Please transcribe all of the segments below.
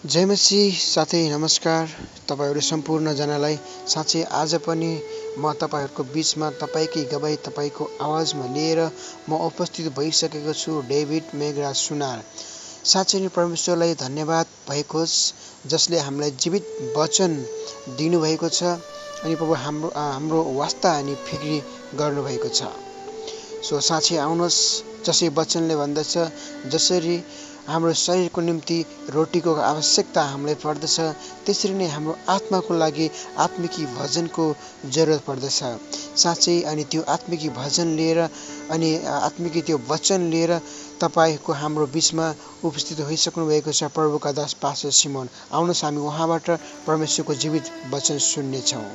जय मसीह साथै नमस्कार तपाईहरु सम्पूर्णजनालाई। साँच्चै आज पनि म तपाईहरुको बीचमा तपाईकै गवाई तपाईको आवाजमा लिएर म उपस्थित भइसकेको छु। डेभिड मेघराज सुनार। साँच्चै नै परमेश्वरलाई धन्यवाद भएको होस् जसले हामीलाई जीवित वचन दिनुभएको छ अनि प्रभु हाम्रो वास्ता अनि फिक्री गर्नुभएको छ। सो साँच्चै आउनुहोस्, जसै वचनले भन्दछ जसरी हाम्रो शरीरको निम्ति रोटीको आवश्यकता हामीलाई पर्दछ त्यसरी नै हाम्रो आत्माको लागि आत्मिकी भजनको जरुरत पर्दछ। साँच्चै अनि त्यो आत्मिकी भजन लिएर अनि आत्मिकी त्यो वचन लिएर तपाईको हाम्रो बीचमा उपस्थित होइसक्नु भएको छ प्रभुका दास पास्टर सिमोन। आउनुहोस् हामी उहाँबाट परमेश्वरको जीवित वचन सुन्नेछौँ।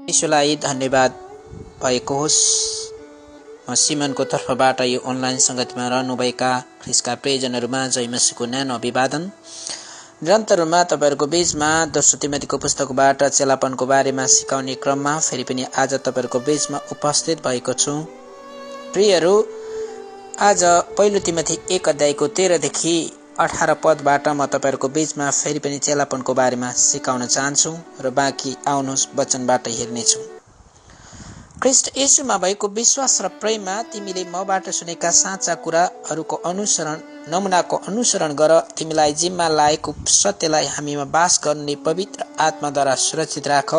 ईश्वरलाई धन्यवाद भएको होस्। म सिमनको तर्फबाट यो अनलाइन संगतिमा रहनुभएका ख्रिस्टका प्रियजनहरूमा जय मसीहको न्यानो अभिवादन। निरन्तरमा तपाईहरुको बीचमा दोस्रो तिमोथीको पुस्तकबाट चेलापनको बारेमा सिकाउने क्रममा फेरि पनि आज तपाईहरुको बीचमा उपस्थित भएको छु। प्रियहरू, आज पहिलो तिमोथी 1 अध्यायको 13 देखि 18 पदबाट म तपाईहरुको बीचमा फेरि पनि चेलापनको बारेमा सिकाउन चाहन्छु र बाँकी आउनुहोस् वचनबाट हेर्नेछौँ। ख्रिस्ट येशूमा भएको विश्वास र प्रेममा तिमीले मबाट सुनेका साँचा कुराहरूको नमुनाको अनुसरण गर। तिमीलाई जिम्मा लागेको सत्यलाई हामीमा वास गर्ने पवित्र आत्माद्वारा सुरक्षित राख।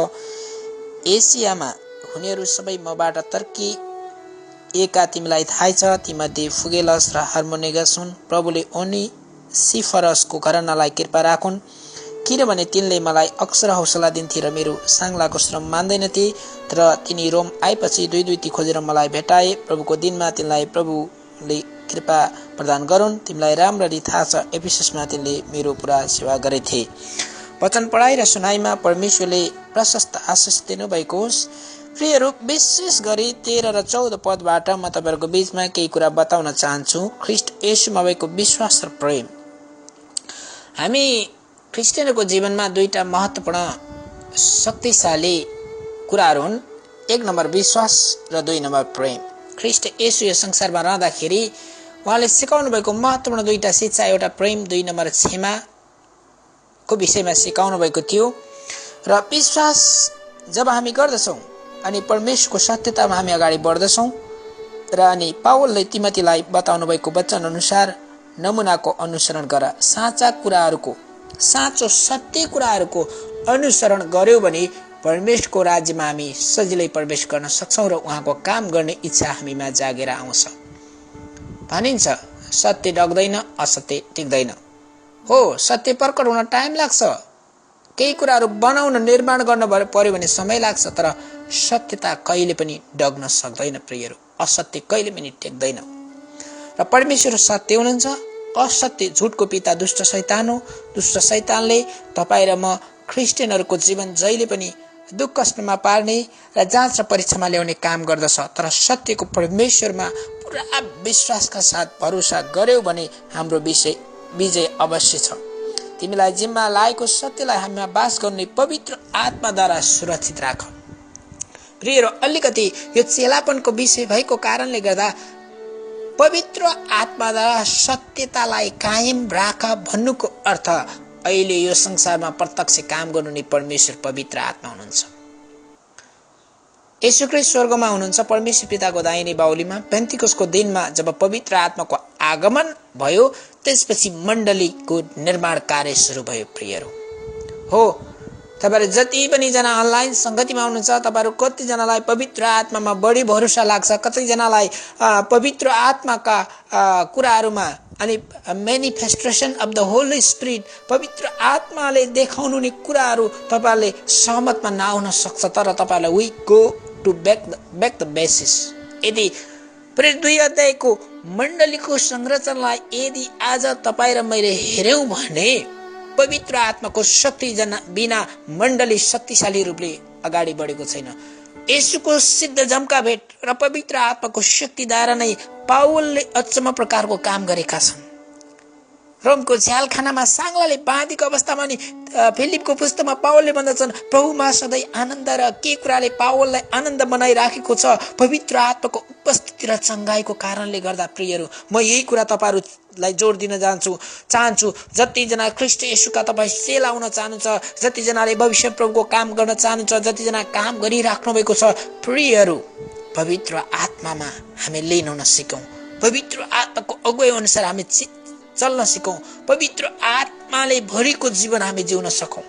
एसियामा हुनेहरू सबै मबाट तर्किएका तिमीलाई थाहै छ। तीमध्ये फुगेलस र हार्मोनिगस हुन्। प्रभुले ओनेसिफरसको घरनालाई कृपा राखुन्, किनभने तिनले मलाई अक्सर हौसला दिन्थे र मेरो साङ्लाको श्रम मान्दैनथे। तर तिनी रोम आएपछि दुई ती खोजेर मलाई भेटाए। प्रभुको दिनमा तिनलाई प्रभुले कृपा प्रदान गरून्। तिमीलाई राम्ररी थाहा छ एफिससमा तिनले मेरो पुरा सेवा गरेथे। वचन पढाइ र सुनाइमा परमेश्वरले प्रशस्त आशिष दिनुभएको होस्। प्रियहरू, विशेष गरी 13 र 14 पदबाट म तपाईहरुको बीचमा केही कुरा बताउन चाहन्छु। ख्रिस्ट येशूमा भएको विश्वास र प्रेम। हामी क्रिस्चियनहरूको जीवनमा दुईटा महत्त्वपूर्ण शक्तिशाली कुराहरू हुन्। 1 नम्बर विश्वास र 2 नम्बर प्रेम। ख्रिस्ट येशू यो संसारमा रहँदाखेरि उहाँले सिकाउनु भएको महत्त्वपूर्ण दुईटा शिक्षा, एउटा प्रेम, 2 नम्बर क्षमाको विषयमा सिकाउनु भएको थियो। र विश्वास जब हामी गर्दछौँ अनि परमेश्वरको सत्यतामा हामी अगाडि बढ्दछौँ र अनि पावलले तिमोथीलाई बताउनु भएको वचन अनुसार नमुनाको अनुसरण गर। साँचो सत्य कुराहरूको अनुसरण गर्यो भने परमेश्वरको राज्यमा हामी सजिलै प्रवेश गर्न सक्छौँ र उहाँको काम गर्ने इच्छा हामीमा जागेर आउँछ। भनिन्छ सत्य डग्दैन, असत्य टिक्दैन। हो, सत्य प्रकट हुन टाइम लाग्छ। केही कुराहरू बनाउन, निर्माण गर्न पर्यो भने समय लाग्छ। तर सत्यता कहिले पनि डग्न सक्दैन प्रियहरू। असत्य कहिले पनि टेक्दैन। र परमेश्वर सत्य हुनुहुन्छ। असत्य, झुटको पिता दुष्ट शैतान हो। दुष्ट शैतानले तपाईँ र म क्रिस्चियनहरूको जीवन जहिले पनि दुःख कष्टमा पार्ने र जाँच र परीक्षामा ल्याउने काम गर्दछ। तर सत्यको परमेश्वरमा पुरा विश्वासका साथ भरोसा गर्यौ भने हाम्रो विजय अवश्य छ। तिमीलाई जिम्मा लागेको सत्यलाई हामीमा वास गर्ने पवित्र आत्माद्वारा सुरक्षित राख। प्रियहरू, अलिकति यो चेलापनको विषय भएको कारणले गर्दा पवित्र आत्माद्वारा सत्यतालाई कायम राख भन्नुको अर्थ अहिले यो संसारमा प्रत्यक्ष काम गर्नु नै परमेश्वर पवित्र आत्मा हुनुहुन्छ। येशू ख्रीष्ट स्वर्गमा हुनुहुन्छ परमेश्वर पिताको दाहिने बाहुलीमा। पेन्तिकोसको दिनमा जब पवित्र आत्माको आगमन भयो त्यसपछि मण्डलीको निर्माण कार्य सुरु भयो। प्रियहरू, हो, तपाईहरु जति पनि जना अनलाइन संगतिमा हुनुहुन्छ, तपाईहरु कतिजनालाई पवित्र आत्मामा बढी भरोसा लाग्छ, कतिजनालाई पवित्र आत्माका कुराहरूमा अनि manifestation of the Holi spirit, पवित्र आत्माले देखाउनु नि कुराहरू तपाईहरुले सहमतमा नआउन सक्छ। तर तपाईहरुलाई we go to back the basis. यदि प्रेरित 2 अध्यायको मण्डलीको संरचनालाई यदि आज तपाईँ र मैले हेर्यौं भने पवित्र आत्माको शक्ति बिना मण्डली शक्तिशाली रूपले अगाडि बढेको छैन। येशूको सिद्ध जम्का भेट र पवित्र आत्माको शक्तिद्वारा नै पावलले अचम्म प्रकारको काम गरेका छन्। रोमको झ्यालखानामा साङ्लाले बाँधेको अवस्थामा नि फिलिपको पुस्तकमा पावलले भन्दछन् प्रभुमा सधैँ आनन्द र के कुराले पावललाई आनन्द बनाइराखेको छ पवित्र आत्माको उपस्थिति र चङ्गाइको कारणले गर्दा। प्रियहरू, म यही कुरा तपाईँहरूलाई जोड दिन चाहन्छु। जतिजना ख्रीष्ट येशूका तपाईँ सेला हुन चाहनुहुन्छ, जतिजनाले भविष्य प्रभुको काम गर्न चाहनुहुन्छ, जतिजना काम गरिराख्नु भएको छ, प्रियहरू, पवित्र आत्मामा हामी लिन हुन सिकौँ। पवित्र आत्माको अगुवाई अनुसार हामी चल्न सिकौँ। पवित्र आत्माले भरिको जीवन हामी जिउन सकौँ।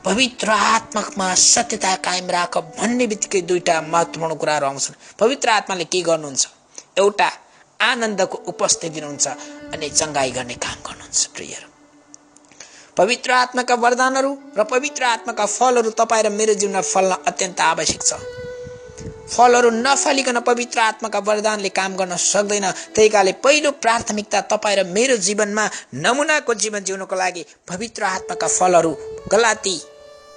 पवित्र आत्मामा सत्यता कायम राख भन्ने बित्तिकै दुईटा महत्त्वपूर्ण कुराहरू आउँछन्। पवित्र आत्माले के गर्नुहुन्छ? एउटा आनन्दको उपस्थिति दिनुहुन्छ अनि चङ्गाई गर्ने काम गर्नुहुन्छ। प्रियहरू, पवित्र आत्माका वरदानहरू र पवित्र आत्माका फलहरू तपाईँ र मेरो जीवनमा फल्न अत्यन्त आवश्यक छ। फलहरू नफलिकन पवित्र आत्माका वरदानले काम गर्न सक्दैन। त्यही कारणले पहिलो प्राथमिकता तपाईँ र मेरो जीवनमा नमुनाको जीवन जिउनको लागि पवित्र आत्माका फलहरू गलाती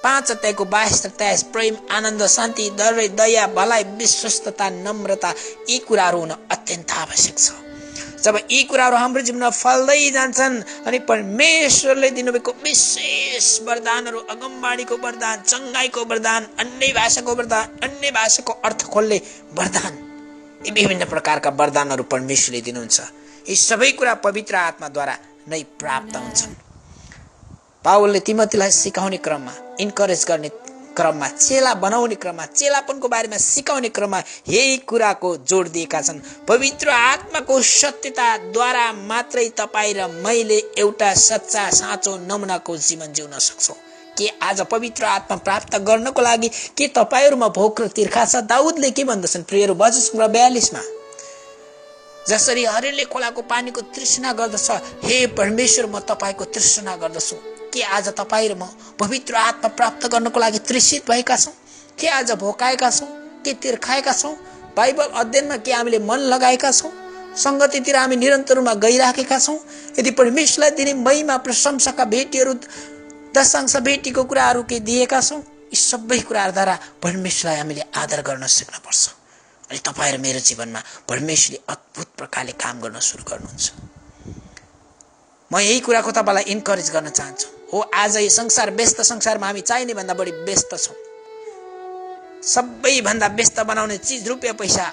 5:22-23 प्रेम, आनन्द, शान्ति, धैर्य, दया, भलाइ, विश्वस्तता, नम्रता, यी कुराहरू हुन अत्यन्त आवश्यक छ। जब यी कुराहरू हाम्रो जीवनमा फल्दै जान्छन् अनि परमेश्वरले दिनुभएको विशेष वरदानहरू, अगमबाणीको वरदान, चङ्गाइको वरदान, अन्य भाषाको वरदान, अन्य भाषाको अर्थ खोल्ने वरदान, यी विभिन्न प्रकारका वरदानहरू परमेश्वरले दिनुहुन्छ। यी सबै कुरा पवित्र आत्माद्वारा नै प्राप्त हुन्छन्। पावलले तिमोथीलाई सिकाउने क्रममा, इन्करेज गर्ने क्रममा, चेला बनाउने क्रममा, चेलापनको बारेमा सिकाउने क्रममा यही कुराको जोड दिएका छन्। पवित्र आत्माको सत्यताद्वारा मात्रै तपाईँ र मैले एउटा सच्चा साँचो नमुनाको जीवन जिउन सक्छौँ। के आज पवित्र आत्मा प्राप्त गर्नको लागि के तपाईँहरूमा भोक र तिर्खा छ? दाउदले के भन्दछन् प्रियहरू? भजन 42 जसरी हरिणले खोलाको पानीको तृष्णा गर्दछ, हे परमेश्वर म तपाईँको तृष्णा गर्दछु। के आज तपाईँ र म पवित्र आत्मा प्राप्त गर्नको लागि तृषित भएका छौँ? के आज भोकाएका छौँ? के तिर्खाएका छौँ? बाइबल अध्ययनमा के हामीले मन लगाएका छौँ? सङ्गतितिर हामी निरन्तर रूपमा गइराखेका छौँ? यदि परमेश्वरलाई दिने महिमा, प्रशंसाका भेटीहरू, दशांश भेटीको कुराहरू के दिएका छौँ? यी सबै कुराहरूद्वारा परमेश्वरलाई हामीले आदर गर्न सिक्नुपर्छ। अनि तपाईँ र मेरो जीवनमा परमेश्वरले अद्भुत प्रकारले काम गर्न सुरु गर्नुहुन्छ। म यही कुराको तपाईँलाई इन्करेज गर्न चाहन्छु। हो, आज यो व्यस्त संसारमा हामी चाहिने भन्दा बढी व्यस्त छौँ। सबैभन्दा व्यस्त बनाउने चिज रुपियाँ पैसा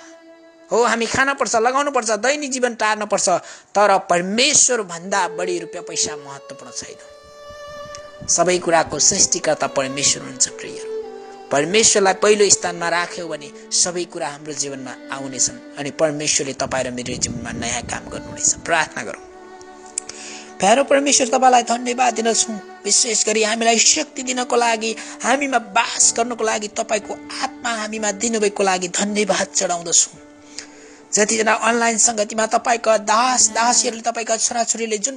हो। हामी खान पर्छ, लगाउनु पर्छ, दैनिक जीवन टार्न पर्छ, तर परमेश्वर भन्दा बढी रुपियाँ पैसा महत्त्वपूर्ण छैन। सबै कुराको सृष्टिकर्ता परमेश्वर हुनुहुन्छ। प्रिय, परमेश्वरलाई पहिलो स्थानमा राख्यो भने सबै कुरा हाम्रो जीवनमा आउनेछन् अनि परमेश्वरले तपाईँ र मेरो जीवनमा नयाँ काम गर्नुहुनेछ। प्रार्थना गरौँ। प्यारो परमेश्वर, तपाईँलाई धन्यवाद दिन्छौँ, विशेष गरी हामीलाई शक्ति दिनको लागि, हामीमा बास गर्नको लागि, तपाईँको आत्मा हामीमा दिनुभएको लागि धन्यवाद चढाउँदछौँ। जतिजना अनलाइन सङ्गतिमा तपाईँका दासदासीहरूले, तपाईँका छोराछोरीले जुन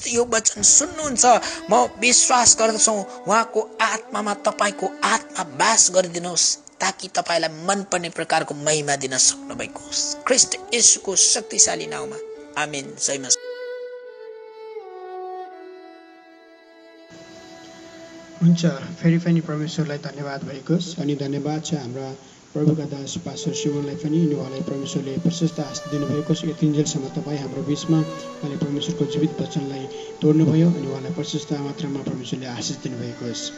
यो वचन सुन्नुहुन्छ, म विश्वास गर्दछु उहाँको आत्मामा तपाईँको आत्मा बास गरिदिनुहोस्, ताकि तपाईँलाई मनपर्ने प्रकारको महिमा दिन सक्नुभएको होस्। ख्रीष्ट येशूको शक्तिशाली नाउँमा, आमेन। जय मसीह। हुन्छ, फेरि पनि परमेश्वरलाई धन्यवाद भएको अनि धन्यवाद छ हाम्रा प्रभुका दास पास्टर शिवनलाई पनि। उहाँलाई परमेश्वरले प्रशस्त आशीष दिनुभएको छ। यतिन्जेलसम्म तपाईँ हाम्रो बिचमा उहाँले परमेश्वरको जीवित वचनलाई तोड्नुभयो अनि उहाँलाई प्रशस्त मात्रामा परमेश्वरले आशीष दिनुभएको होस्।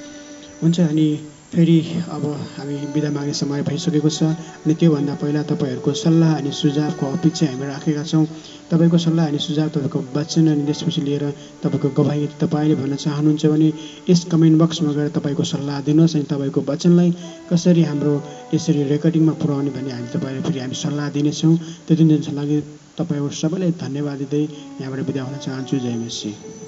हुन्छ, अनि फेरि अब हामी बिदा माग्ने समय भइसकेको छ अनि त्योभन्दा पहिला तपाईँहरूको सल्लाह अनि सुझावको अपेक्षा हामी राखेका छौँ। तपाईँको सल्लाह अनि सुझाव, तपाईँको वचन अनि त्यसपछि लिएर तपाईँको गवाही तपाईँले भन्न चाहनुहुन्छ भने यस कमेन्ट बक्समा गएर तपाईँको सल्लाह दिनुहोस् अनि तपाईँको वचनलाई कसरी हाम्रो यसरी रेकर्डिङमा पुर्याउने भने हामी तपाईँलाई फेरि हामी सल्लाह दिनेछौँ। त्यो दिन लागि तपाईँहरू सबैलाई धन्यवाद दिँदै यहाँबाट बिदा हुन चाहन्छु। जय मसीह।